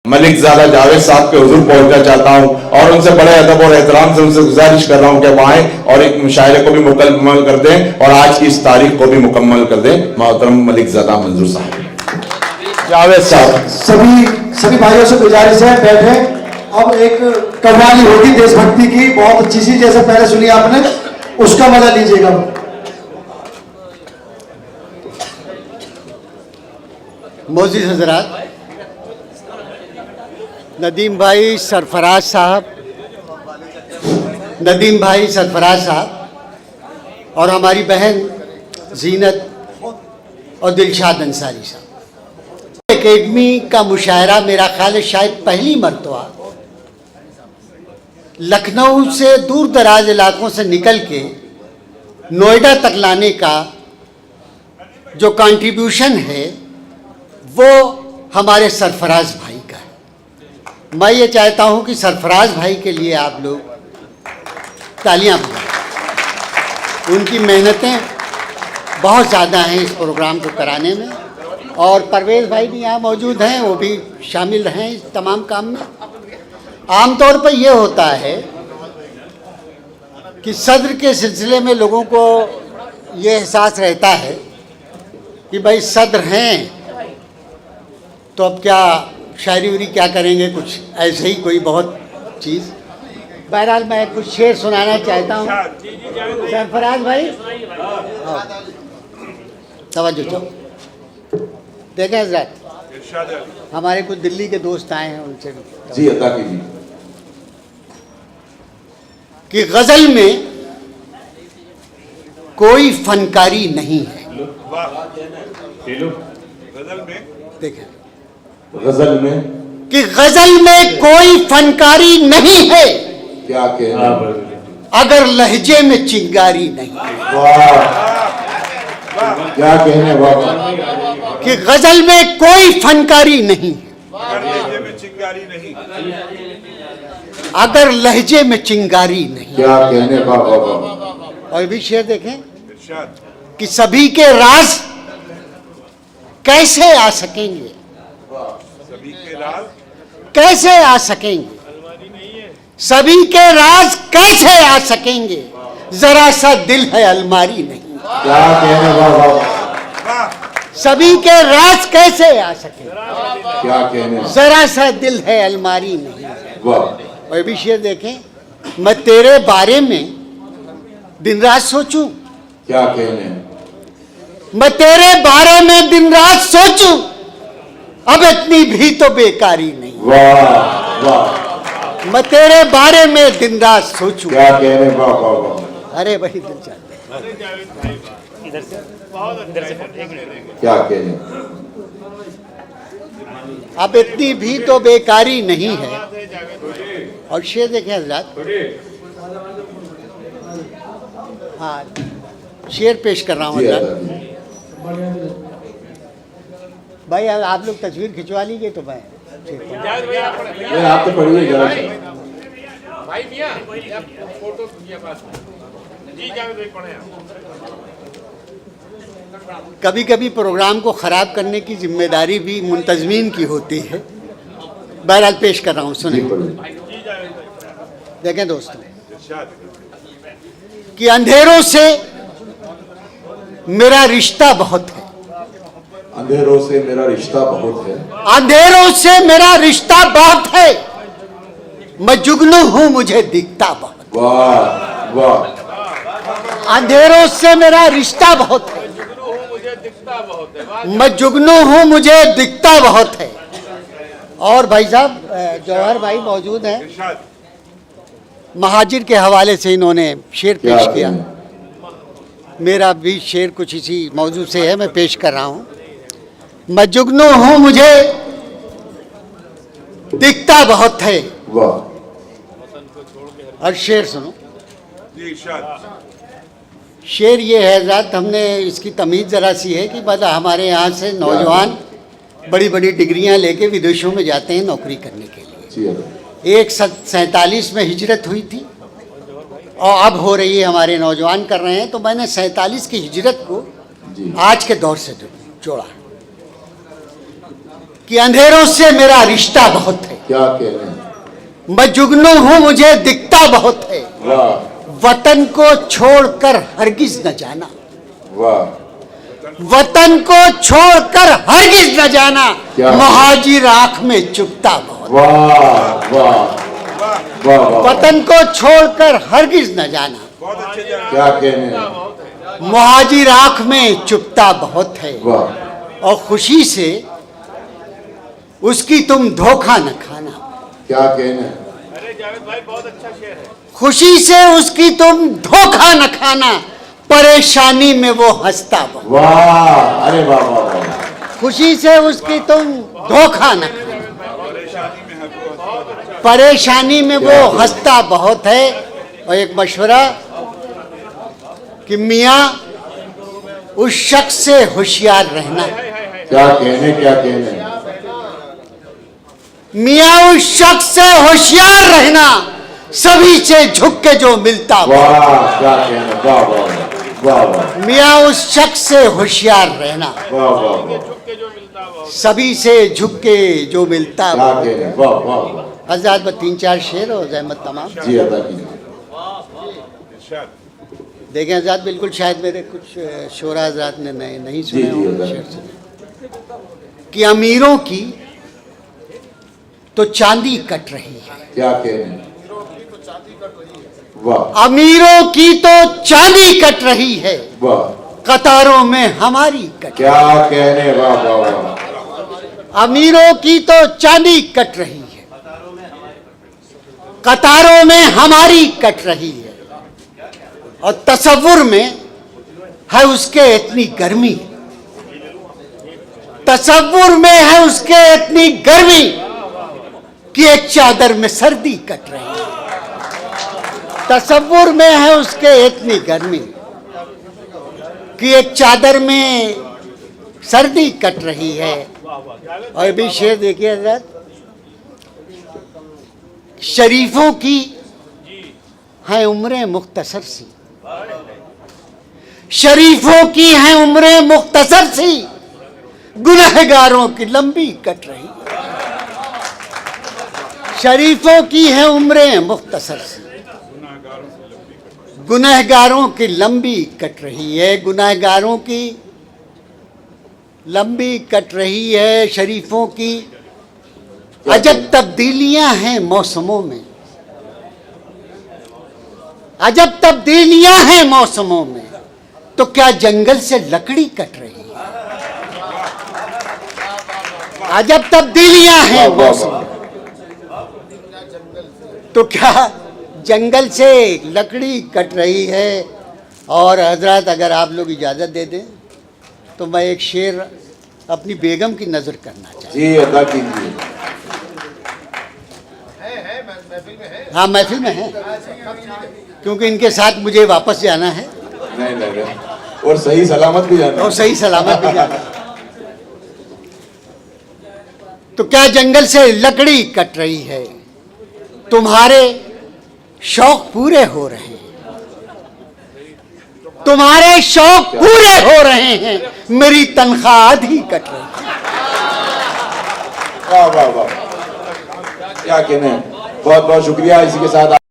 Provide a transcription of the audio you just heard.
मलिकजादा जावेद साहब के हुजूर पहुंचना चाहता हूं और उनसे बड़े अदब और एहतराम से उनसे गुजारिश कर रहा हूं कि वो आए और एक मुशायरे को भी मुकम्मल कर दें और आज की इस तारीख को भी मुकम्मल कर दें। मोहतरम मलिकजादा मंजूर साहब, जावेद साहब। सभी भाइयों से गुजारिश है बैठे। अब एक कव्वाली होगी देशभक्ति की, बहुत अच्छी सी, जैसे पहले सुनी आपने, उसका मजा लीजिएगा। मोअज़्ज़िज़ हज़रात, नदीम भाई सरफराज साहब और हमारी बहन जीनत और दिलशाद अंसारी साहब। एकेडमी का मुशायरा मेरा ख्याल है शायद पहली मरतबा लखनऊ से दूर दराज इलाकों से निकल के नोएडा तक लाने का जो कंट्रीब्यूशन है वो हमारे सरफराज भाई का है। मैं ये चाहता हूँ कि सरफराज भाई के लिए आप लोग तालियां बजाएं। उनकी मेहनतें बहुत ज़्यादा हैं इस प्रोग्राम को कराने में, और परवेज़ भाई भी यहाँ मौजूद हैं, वो भी शामिल हैं इस तमाम काम में। आमतौर पर यह होता है कि सदर के सिलसिले में लोगों को ये एहसास रहता है कि भाई सदर हैं तो अब क्या शायरी उरी क्या करेंगे, कुछ ऐसे ही कोई बहुत चीज़। बहरहाल मैं कुछ शेर सुनाना चाहता हूँ। सरफराज भाई तवज्जो चाहो, देखें हज़रात, हमारे कुछ दिल्ली के दोस्त आए हैं, उनसे जी अता कीजिए कि गज़ल में कोई फनकारी नहीं है। देखें गजल में कि गज़ल में कोई फनकारी नहीं है, क्या कहने, अगर लहजे में चिंगारी नहीं है। क्या कहने बाबा, कि गज़ल में कोई फनकारी नहीं है, अगर लहजे में चिंगारी नहीं। क्या कहने बाबा। और भी शेर देखें कि सभी के राज कैसे आ सकेंगे, कैसे आ सकेंगे, सभी के राज कैसे आ सकेंगे, जरा सा दिल है अलमारी नहीं। क्या कहने बाबा, सभी के राज कैसे आ सकेंगे, क्या कहने, जरा सा दिल है अलमारी नहीं। वाह। और भी शेर देखें, मैं तेरे बारे में दिन रात सोचूं, क्या कहने, मैं तेरे बारे में दिन रात सोचूं, अब इतनी भी तो बेकारी नहीं। वाह वाह। मैं तेरे बारे में दिन रात सोचूं। क्या कहने बाबा। अरे भाई दिल चाहते, क्या कहने, अब इतनी भी तो बेकारी नहीं है। और शेर देखें हज़रात, हाँ शेर पेश कर रहा हूँ हज़रात। भाई आप लोग तस्वीर खिंचवा लीजिए तो मैं आप तो पढ़िए जरा। कभी कभी प्रोग्राम को ख़राब करने की जिम्मेदारी भी मुंतज़मीन की होती है। बहरहाल पेश कर रहा हूँ, सुने। देखें दोस्तों कि अंधेरों से मेरा रिश्ता बहुत है, अंधेरों से मेरा रिश्ता बहुत है, अंधेरों से मेरा रिश्ता बहुत है, मैं जुगनू हूँ मुझे दिखता बहुत। वाह वाह। अंधेरों से मेरा रिश्ता बहुत है, मैं जुगनू हूँ मुझे दिखता बहुत है। और भाई साहब जौहर भाई मौजूद हैं, महाजिर के हवाले से इन्होंने शेर पेश किया। मेरा भी शेर कुछ इसी मौजू से है, मैं पेश कर रहा हूँ। मैं जुगनू हूँ मुझे दिखता बहुत है। वाह। और शेर सुनो, शेर ये है ज़ात, हमने इसकी तमीज़ ज़रा सी है कि मतलब हमारे यहाँ से नौजवान बड़ी बड़ी डिग्रियां लेके विदेशों में जाते हैं नौकरी करने के लिए। एक 47 में हिजरत हुई थी और अब हो रही है, हमारे नौजवान कर रहे हैं। तो मैंने 47 की हिजरत को आज के दौर से जोड़ा कि अंधेरों से मेरा रिश्ता बहुत है, क्या कहने, मैं जुगनू हूं मुझे दिखता बहुत है, वाह वतन को छोड़कर हरगिज न जाना, वाह, वतन को छोड़कर हरगिज न जाना, क्या? मुहाजिर आंख में चुभता बहुत, वाह वाह वाह वाह, वतन को छोड़कर हरगिज न जाना, क्या कहने, मुहाजिर आंख में चुभता बहुत है, वाह, और खुशी से उसकी तुम धोखा न खाना, क्या कहने, खुशी से उसकी तुम धोखा न खाना, परेशानी में वो हंसता बहुत, वाह, अरे वाह वाह वाह, खुशी से उसकी तुम धोखा न खाना, परेशानी में वो हंसता बहुत है। और एक मशवरा कि मियाँ उस शख्स से होशियार रहना, क्या कहने, क्या कहने, मियाँ उस शख्स से होशियार रहना, सभी से झुक के जो मिलता हो। वाह, क्या कहने, वाह वाह वाह वाह, मियाँ उस शख्स से होशियार रहना, वाह वाह वाह, सभी से झुक के जो मिलता क्या हो। कहने, वाह वाह वाह, हजरत में 3-4 शेर हो जहमत तमाम जी अदा कीजिए, देखें हजरत, बिल्कुल शायद मेरे कुछ शोरा हजरत ने नहीं सुने जी, होंगे जी, शेर सुने कि अमीरों की तो चांदी कट रही है, क्या कहने, वाह अमीरों की तो चांदी कट रही है, वाह, कतारों में हमारी कट, क्या कहने, वाह वाह वाह, अमीरों की तो चांदी कट रही है, कतारों में हमारी कट रही है, और तसव्वुर में है उसके इतनी गर्मी, तसव्वुर में है उसके इतनी गर्मी कि एक चादर में सर्दी कट रही है, तसव्वुर में है उसके इतनी गर्मी कि एक चादर में सर्दी कट रही है। और अभी शेर देखिए हजरत, शरीफों की है उम्रें मुख्तसर सी, शरीफों की है उम्रें मुख्तसर सी, गुनहगारों की लंबी कट रही है, शरीफों की है उम्रें मुख्तसर सी, गुनहगारों की लंबी कट रही है, गुनहगारों की लंबी कट रही है, शरीफों की अजब तब्दीलियां हैं मौसमों में, अजब तब्दीलियां हैं मौसमों में, तो क्या जंगल से लकड़ी कट रही है, अजब तब्दीलियां हैं मौसम में, तो क्या जंगल से लकड़ी कट रही है। और हजरत अगर आप लोग इजाज़त दे दें तो मैं एक शेर अपनी बेगम की नज़र करना चाहता जी अदा कीजिए, हूँ। हाँ महफिल में है, क्योंकि इनके साथ मुझे वापस जाना है नहीं नहीं नहीं, और सही सलामत भी जाना, और सही सलामत भी जाना है। तो क्या जंगल से लकड़ी कट रही है, तुम्हारे शौक पूरे हो रहे हैं, तुम्हारे शौक पूरे हो रहे हैं, मेरी तनख्वाह आधी कट रही है। वाह वाह वाह, क्या कहने, बहुत बहुत शुक्रिया। इसी के साथ